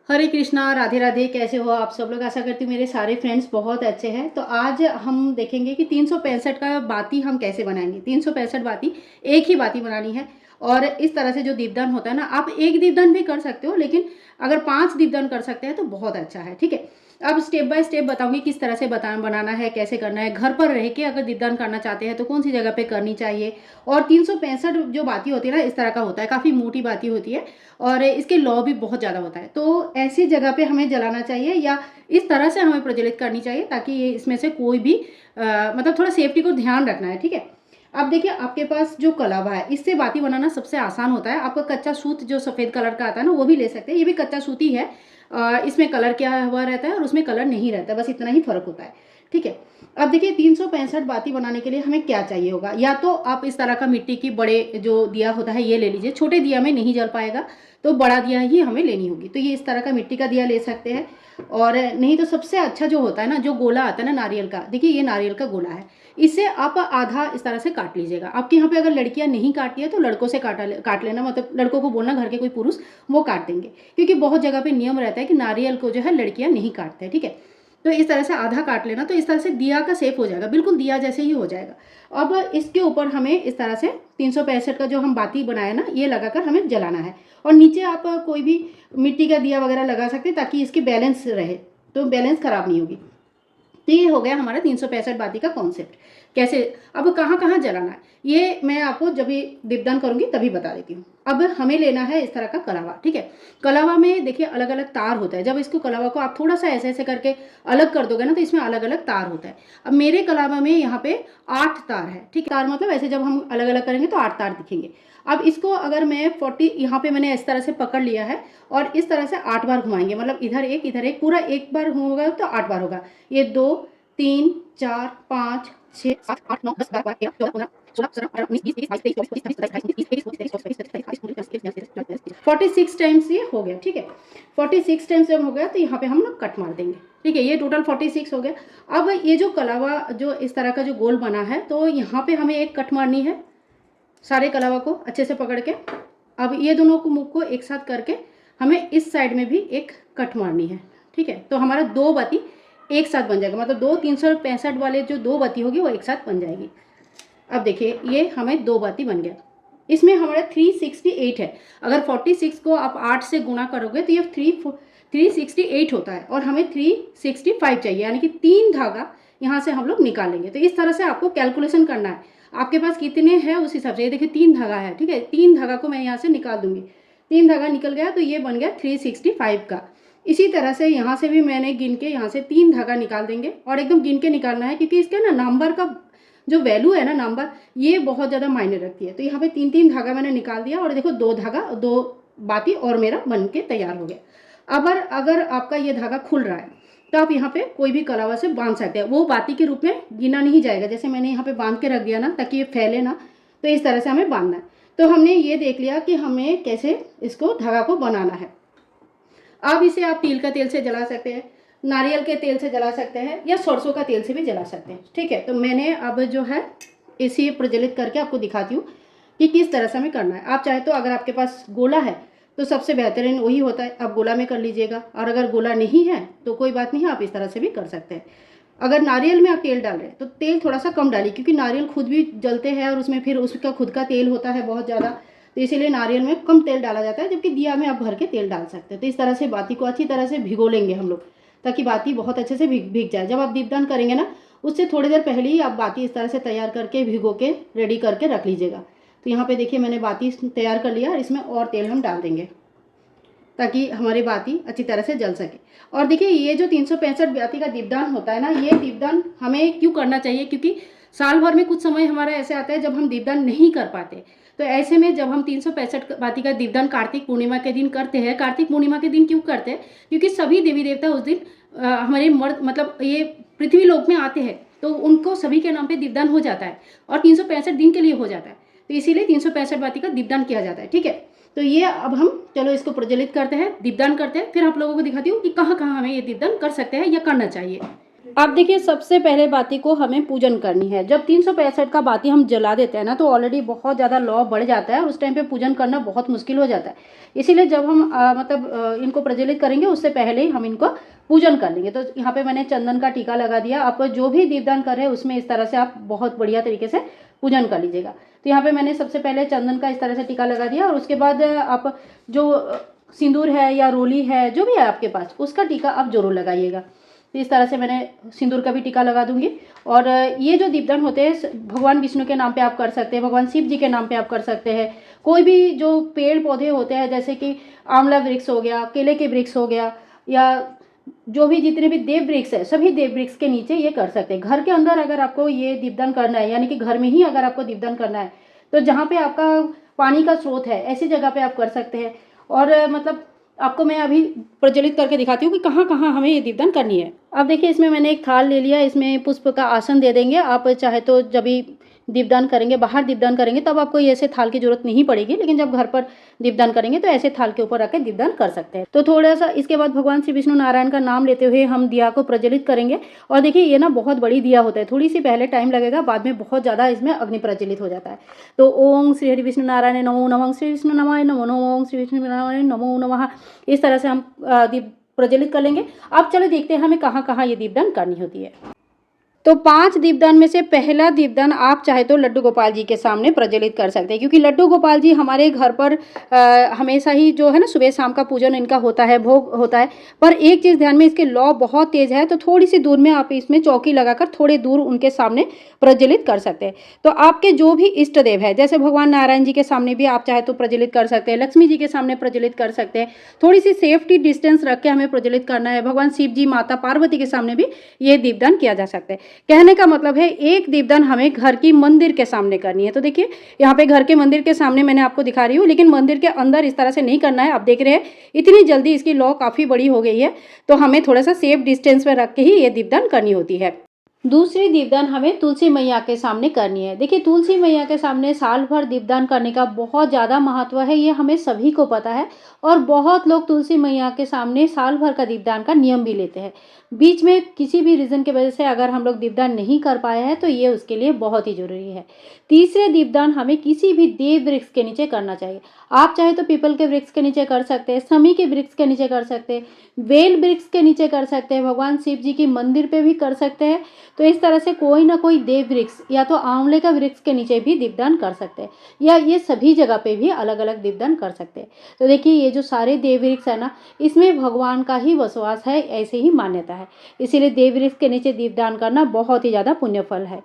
हरे कृष्णा, राधे राधे। कैसे हो आप सब लोग? आशा करती हूँ मेरे सारे फ्रेंड्स बहुत अच्छे हैं। तो आज हम देखेंगे कि 365 का बाती हम कैसे बनाएंगे। 365 बाती एक ही बाती बनानी है। और इस तरह से जो दीपदान होता है ना, आप एक दीपदान भी कर सकते हो, लेकिन अगर 5 दीपदान कर सकते हैं तो बहुत अच्छा है। ठीक है, अब स्टेप बाय स्टेप बताऊंगी किस तरह से बनाना है, कैसे करना है। घर पर रह के अगर दीपदान करना चाहते हैं तो कौन सी जगह पे करनी चाहिए। और 365 जो बाती होती है ना, इस तरह का होता है, काफ़ी मोटी बाती होती है और इसके लौ भी बहुत ज़्यादा होता है। तो ऐसी जगह पे हमें जलाना चाहिए या इस तरह से हमें प्रज्वलित करनी चाहिए ताकि ये इसमें से कोई भी मतलब थोड़ा सेफ्टी को ध्यान रखना है। ठीक है, अब देखिए आपके पास जो कलावा है, इससे बाती बनाना सबसे आसान होता है। आपका कच्चा सूत जो सफ़ेद कलर का आता है ना, वो भी ले सकते हैं। ये भी कच्चा सूत ही है। इसमें कलर किया हुआ रहता है और उसमें कलर नहीं रहता, बस इतना ही फर्क होता है। ठीक है, अब देखिए 365 बाती बनाने के लिए हमें क्या चाहिए होगा। या तो आप इस तरह का मिट्टी की बड़े जो दिया होता है ये ले लीजिए। छोटे दिया में नहीं जल पाएगा तो बड़ा दिया ही हमें लेनी होगी। तो ये इस तरह का मिट्टी का दिया ले सकते हैं। और नहीं तो सबसे अच्छा जो होता है ना, जो गोला आता है ना नारियल का, देखिए ये नारियल का गोला है। इससे आप आधा इस तरह से काट लीजिएगा। आपके यहाँ पे अगर लड़कियां नहीं काटती है तो लड़कों से काट लेना, मतलब लड़कों को बोलना, घर के कोई पुरुष वो काट देंगे। क्योंकि बहुत जगह पे नियम रहता है कि नारियल को जो है लड़कियां नहीं काटते हैं। ठीक है, तो इस तरह से आधा काट लेना, तो इस तरह से दिया का शेप हो जाएगा, बिल्कुल दिया जैसे ही हो जाएगा। अब इसके ऊपर हमें इस तरह से 365 का जो हम बाती बनाया ना, ये लगाकर हमें जलाना है। और नीचे आप कोई भी मिट्टी का दिया वगैरह लगा सकते हैं ताकि इसकी बैलेंस रहे, तो बैलेंस खराब नहीं होगी। तो ये हो गया हमारा 365 बाती का कॉन्सेप्ट। कैसे, अब कहाँ कहाँ जलाना है ये मैं आपको जब भी दीपदान करूंगी तभी बता देती हूँ। अब हमें लेना है इस तरह का कलावा। ठीक है, कलावा में देखिए अलग अलग तार होता है। जब इसको कलावा को आप थोड़ा सा ऐसे ऐसे करके अलग कर दोगे ना, तो इसमें अलग अलग तार होता है। अब मेरे कलावा में यहाँ पे 8 तार है। ठीक है, तार मतलब ऐसे जब हम अलग अलग करेंगे तो 8 तार दिखेंगे। अब इसको अगर मैं 40 यहाँ पे मैंने इस तरह से पकड़ लिया है और इस तरह से 8 बार घुमाएंगे, मतलब इधर एक पूरा एक बार होगा तो 8 बार होगा। ये 2 3 4 5 6 7 8 9 10 11 12 13 14 15 16 17 18 19 20 21 22 23 24 25 26 27 28 29 46 टाइम्स ये हो गया। ठीक है, 46 टाइम्स जब हो गया तो यहाँ पे हम लोग कट मार देंगे। ठीक है, ये टोटल 46 हो गया। अब ये जो कलावा जो इस तरह का जो गोल बना है, तो यहाँ पे हमें एक कट मारनी है सारे कलावा को अच्छे से पकड़ के। अब ये दोनों को मुख को एक साथ करके हमें इस साइड में भी एक कट मारनी है। ठीक है, तो हमारा 2 बाती एक साथ बन जाएगा, मतलब 365 वाले जो 2 बाती होगी वो एक साथ बन जाएगी। अब देखिए ये हमें 2 बाती बन गया। इसमें हमारा 368 है। अगर 46 को आप 8 से गुणा करोगे तो ये 368 होता है और हमें 365 चाहिए, यानी कि 3 धागा यहाँ से हम लोग निकालेंगे। तो इस तरह से आपको कैलकुलेशन करना है, आपके पास कितने हैं उस हिसाब से। ये देखिए 3 धागा है। ठीक है, 3 धागा को मैं यहाँ से निकाल दूंगी। 3 धागा निकल गया तो ये बन गया 365 का। इसी तरह से यहाँ से भी मैंने गिन के यहाँ से 3 धागा निकाल देंगे और एकदम गिन के निकालना है, क्योंकि इसके ना नंबर का जो वैल्यू है ना, नंबर, ये बहुत ज़्यादा मायने रखती है। तो यहाँ पे 3 धागा मैंने निकाल दिया और देखो 2 धागा 2 बाती और मेरा बन के तैयार हो गया। अगर आपका ये धागा खुल रहा है तो आप यहाँ पे कोई भी कलावा से बांध सकते हैं। वो बाती के रूप में गिना नहीं जाएगा, जैसे मैंने यहाँ पे बांध के रख दिया ना ताकि ये फैले ना, तो इस तरह से हमें बांधना है। तो हमने ये देख लिया कि हमें कैसे इसको धागा को बनाना है। अब इसे आप तिल का तेल से जला सकते हैं, नारियल के तेल से जला सकते हैं या सरसों का तेल से भी जला सकते हैं। ठीक है, तो मैंने अब जो है इसे प्रज्वलित करके आपको दिखाती हूँ कि किस तरह से हमें करना है। आप चाहे तो अगर आपके पास गोला है तो सबसे बेहतरीन वही होता है, आप गोला में कर लीजिएगा। और अगर गोला नहीं है तो कोई बात नहीं, आप इस तरह से भी कर सकते हैं। अगर नारियल में आप तेल डाल रहे हैं तो तेल थोड़ा सा कम डालिए, क्योंकि नारियल खुद भी जलते हैं और उसमें फिर उसका खुद का तेल होता है बहुत ज़्यादा। तो इसीलिए नारियल में कम तेल डाला जाता है, जबकि दिया में आप भर के तेल डाल सकते हैं। तो इस तरह से बाती को अच्छी तरह से भिगो लेंगे हम लोग, ताकि बाती बहुत अच्छे से भीग जाए। जब आप दीपदान करेंगे ना, उससे थोड़ी देर पहले ही आप बाती इस तरह से तैयार करके भिगो के रेडी करके रख लीजिएगा। तो यहाँ पे देखिए मैंने बाती तैयार कर लिया और इसमें और तेल हम डाल देंगे ताकि हमारी बाती अच्छी तरह से जल सके। और देखिए ये जो 365 बाती का दीपदान होता है ना, ये दीपदान हमें क्यों करना चाहिए, क्योंकि साल भर में कुछ समय हमारा ऐसे आता है जब हम दीपदान नहीं कर पाते। तो ऐसे में जब हम 365 बाती का दीपदान कार्तिक पूर्णिमा के दिन करते हैं, कार्तिक पूर्णिमा के दिन क्यों करते हैं, क्योंकि सभी देवी देवता उस दिन हमारे मर्द मतलब ये पृथ्वी लोक में आते हैं, तो उनको सभी के नाम पे दीपदान हो जाता है और 365 दिन के लिए हो जाता है। तो इसीलिए 365 बाती का दीपदान किया जाता है। ठीक है, तो ये अब हम चलो इसको प्रज्वलित करते हैं, दीपदान करते हैं, फिर आप लोगों को दिखाती हूँ कि कहाँ कहाँ हमें ये दीपदान कर सकते हैं या करना चाहिए। अब देखिए सबसे पहले बाती को हमें पूजन करनी है। जब 365 का बाती हम जला देते हैं ना तो ऑलरेडी बहुत ज़्यादा लौ बढ़ जाता है और उस टाइम पे पूजन करना बहुत मुश्किल हो जाता है। इसीलिए जब हम इनको प्रज्वलित करेंगे उससे पहले ही हम इनको पूजन कर लेंगे। तो यहाँ पे मैंने चंदन का टीका लगा दिया। आप जो भी दीपदान कर रहे हैं उसमें इस तरह से आप बहुत बढ़िया तरीके से पूजन कर लीजिएगा। तो यहाँ पे मैंने सबसे पहले चंदन का इस तरह से टीका लगा दिया और उसके बाद आप जो सिंदूर है या रोली है जो भी है आपके पास उसका टीका आप जरूर लगाइएगा। तो इस तरह से मैंने सिंदूर का भी टीका लगा दूंगी। और ये जो दीपदान होते हैं भगवान विष्णु के नाम पे आप कर सकते हैं, भगवान शिव जी के नाम पे आप कर सकते हैं। कोई भी जो पेड़ पौधे होते हैं जैसे कि आंवला वृक्ष हो गया, केले के वृक्ष हो गया, या जो भी जितने भी देव वृक्ष है सभी देव वृक्ष के नीचे ये कर सकते हैं। घर के अंदर अगर आपको ये दीपदान करना है यानी कि घर में ही अगर आपको दीपदान करना है तो जहाँ पे आपका पानी का स्रोत है ऐसी जगह पे आप कर सकते हैं। और आपको मैं अभी प्रज्वलित करके दिखाती हूँ कि कहाँ कहाँ हमें ये दीपदान करनी है। अब देखिए इसमें मैंने एक थाल ले लिया, इसमें पुष्प का आसन दे देंगे। आप चाहे तो जब भी दीपदान करेंगे, बाहर दीपदान करेंगे तब आपको ऐसे थाल की जरूरत नहीं पड़ेगी, लेकिन जब घर पर दीपदान करेंगे तो ऐसे थाल के ऊपर रख के दीपदान कर सकते हैं। तो थोड़ा सा इसके बाद भगवान श्री विष्णु नारायण का नाम लेते हुए हम दिया को प्रज्वलित करेंगे। और देखिए ये ना बहुत बड़ी दिया होता है, थोड़ी सी पहले टाइम लगेगा, बाद में बहुत ज़्यादा इसमें अग्नि प्रज्वलित हो जाता है। तो ओम श्री हरि विष्णु नारायण नमो नमः, श्री विष्णु नमाय नमो नमः, ओम श्री विष्णु नारायण नमो नमः, इस तरह से हम दीप प्रज्वलित कर लेंगे। अब चलो देखते हैं हमें कहाँ कहाँ ये दीपदान करनी होती है। तो 5 दीपदान में से पहला दीपदान आप चाहे तो लड्डू गोपाल जी के सामने प्रज्वलित कर सकते हैं, क्योंकि लड्डू गोपाल जी हमारे घर पर हमेशा ही जो है ना सुबह शाम का पूजन इनका होता है, भोग होता है। पर एक चीज़ ध्यान में, इसके लौ बहुत तेज़ है, तो थोड़ी सी दूर में आप इसमें चौकी लगाकर थोड़े दूर उनके सामने प्रज्वलित कर सकते हैं। तो आपके जो भी इष्ट देव है, जैसे भगवान नारायण जी के सामने भी आप चाहे तो प्रज्वलित कर सकते हैं, लक्ष्मी जी के सामने प्रज्वलित कर सकते हैं। थोड़ी सी सेफ्टी डिस्टेंस रख के हमें प्रज्वलित करना है। भगवान शिव जी, माता पार्वती के सामने भी ये दीपदान किया जा सकता है। कहने का मतलब है एक दीपदान हमें घर की मंदिर के सामने करनी है। तो देखिए यहाँ पे घर के मंदिर के सामने मैंने आपको दिखा रही हूँ, लेकिन मंदिर के अंदर इस तरह से नहीं करना है। आप देख रहे हैं इतनी जल्दी इसकी लौ काफ़ी बड़ी हो गई है, तो हमें थोड़ा सा सेफ डिस्टेंस में रख के ही ये दीपदान करनी होती है। दूसरी दीपदान हमें तुलसी मैया के सामने करनी है। देखिए तुलसी मैया के सामने साल भर दीपदान करने का बहुत ज़्यादा महत्व है, ये हमें सभी को पता है। और बहुत लोग तुलसी मैया के सामने साल भर का दीपदान का नियम भी लेते हैं। बीच में किसी भी रीज़न की वजह से अगर हम लोग दीपदान नहीं कर पाए हैं तो ये उसके लिए बहुत ही ज़रूरी है। तीसरे दीपदान हमें किसी भी देव वृक्ष के नीचे करना चाहिए। आप चाहे तो पीपल के वृक्ष के नीचे कर सकते हैं, समी के वृक्ष के नीचे कर सकते हैं, बेल वृक्ष के नीचे कर सकते हैं, भगवान शिव जी की मंदिर पे भी कर सकते हैं। तो इस तरह से कोई ना कोई देव वृक्ष या तो आंवले का वृक्ष के नीचे भी दीपदान कर सकते हैं, या ये सभी जगह पे भी अलग अलग दीपदान कर सकते हैं। तो देखिए ये जो सारे देव वृक्ष है ना, इसमें भगवान का ही वसवास है, ऐसे ही मान्यता है। इसीलिए देव वृक्ष के नीचे दीपदान करना बहुत ही ज़्यादा पुण्य फल है।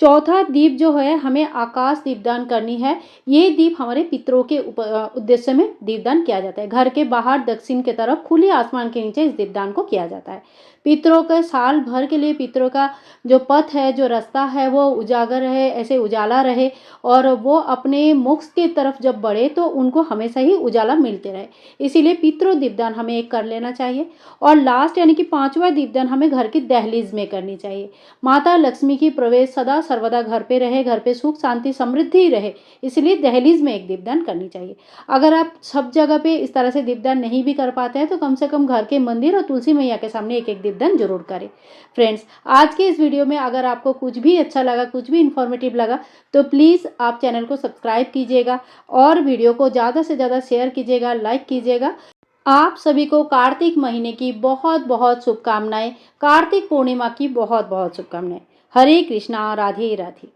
चौथा दीप जो है हमें आकाश दीपदान करनी है। ये दीप हमारे पितरों के उद्देश्य में दीपदान किया जाता है। घर के बाहर दक्षिण की तरफ खुले आसमान के नीचे इस दीपदान को किया जाता है। पितरों के साल भर के लिए पितरों का जो पथ है, जो रास्ता है, वो उजागर रहे, ऐसे उजाला रहे, और वो अपने मोक्ष की तरफ जब बढ़े तो उनको हमेशा ही उजाला मिलते रहे। इसीलिए पितरों दीपदान हमें एक कर लेना चाहिए। और लास्ट यानी कि 5वां दीपदान हमें घर की दहलीज में करनी चाहिए। माता लक्ष्मी की प्रवेश सदा सर्वदा घर पे रहे, घर पे सुख शांति समृद्धि रहे, इसलिए दहलीज में एक दीपदान करनी चाहिए। अगर आप सब जगह पे इस तरह से दीपदान नहीं भी कर पाते हैं तो कम से कम घर के मंदिर और तुलसी मैया के सामने एक एक दीपदान जरूर करें। फ्रेंड्स, आज के इस वीडियो में अगर आपको कुछ भी अच्छा लगा, कुछ भी इन्फॉर्मेटिव लगा, तो प्लीज़ आप चैनल को सब्सक्राइब कीजिएगा और वीडियो को ज़्यादा से ज़्यादा शेयर कीजिएगा, लाइक कीजिएगा। आप सभी को कार्तिक महीने की बहुत बहुत शुभकामनाएं, कार्तिक पूर्णिमा की बहुत बहुत शुभकामनाएं। हरे कृष्णा, राधे राधे।